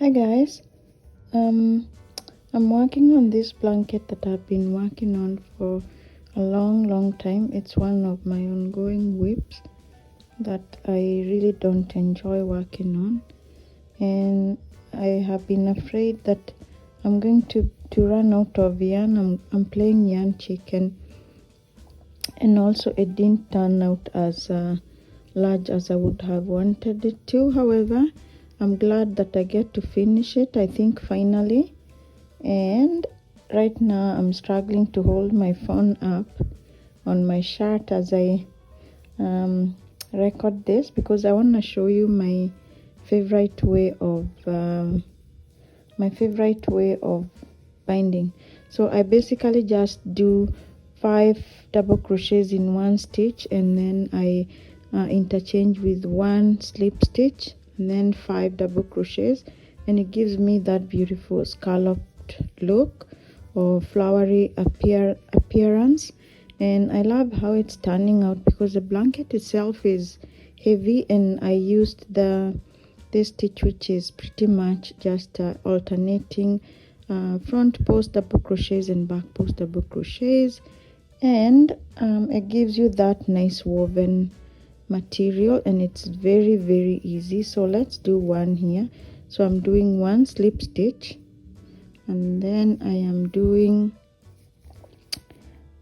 Hi guys, I'm working on this blanket that I've been working on for a long time. It's one of my ongoing whips that I really don't enjoy working on, and I have been afraid that I'm going to run out of yarn. I'm playing yarn chicken, and also it didn't turn out as large as I would have wanted it to. However, I'm glad that I get to finish it, I think, finally. And right now I'm struggling to hold my phone up on my shirt as I record this, because I want to show you my favorite way of binding. So I basically just do 5 double crochets in one stitch, and then I interchange with 1 slip stitch, and then 5 double crochets, and it gives me that beautiful scalloped look or flowery appearance. And I love how it's turning out, because the blanket itself is heavy, and I used this stitch, which is pretty much just alternating front post double crochets and back post double crochets, and it gives you that nice woven material, and it's very easy. So let's do one here. So I'm doing 1 slip stitch, and then I am doing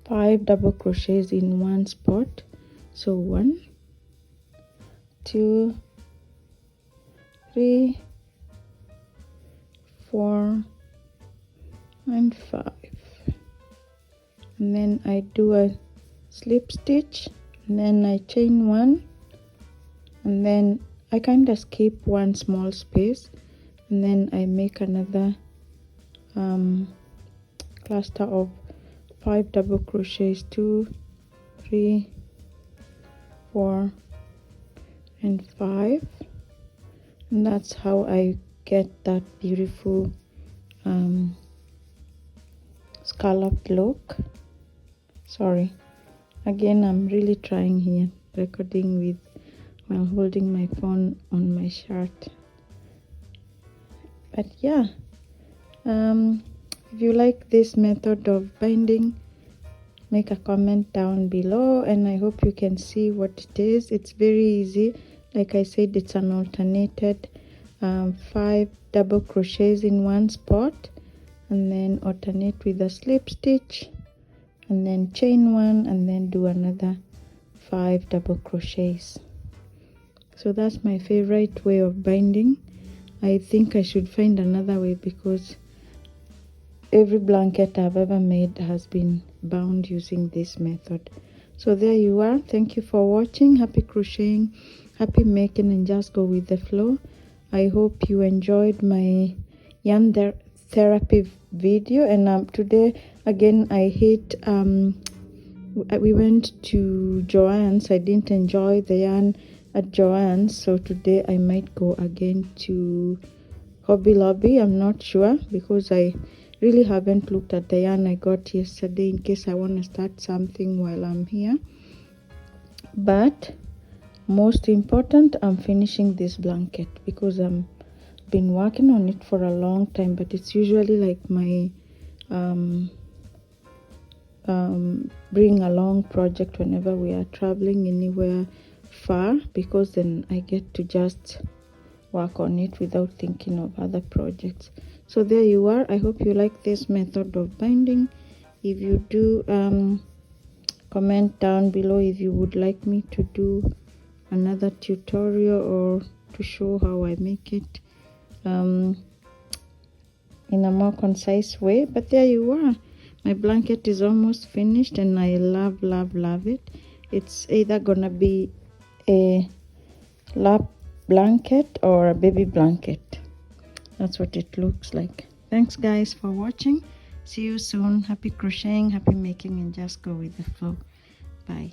5 double crochets in one spot. So 1, 2, 3, 4 and 5, and then I do a slip stitch, and then I chain 1, and then I kind of skip 1 small space, and then I make another cluster of 5 double crochets, 2, 3, 4 and 5, and that's how I get that beautiful scalloped look. Sorry, again, I'm really trying here, recording with while holding my phone on my shirt. But yeah, if you like this method of binding, make a comment down below, and I hope you can see what it is. It's very easy. Like I said, it's an alternated 5 double crochets in one spot, and then alternate with a slip stitch, and then chain 1, and then do another 5 double crochets. So that's my favorite way of binding. I think I should find another way, because every blanket I've ever made has been bound using this method. So there you are. Thank you for watching. Happy crocheting, happy making, and just go with the flow. I hope you enjoyed my yarn therapy video. And today again, I hate we went to Joann's. I didn't enjoy the yarn at Joann's, so today I might go again to Hobby Lobby. I'm not sure, because I really haven't looked at the yarn I got yesterday, in case I want to start something while I'm here. But most important, I'm finishing this blanket, because I've been working on it for a long time, but it's usually like my bring along project whenever we are traveling anywhere far, because then I get to just work on it without thinking of other projects. So there you are. I hope you like this method of binding. If you do, comment down below if you would like me to do another tutorial, or to show how I make it in a more concise way. But there you are. My blanket is almost finished, and I love it. It's either gonna be a lap blanket or a baby blanket. That's what it looks like. Thanks guys for watching. See you soon. Happy crocheting, happy making, and just go with the flow. Bye.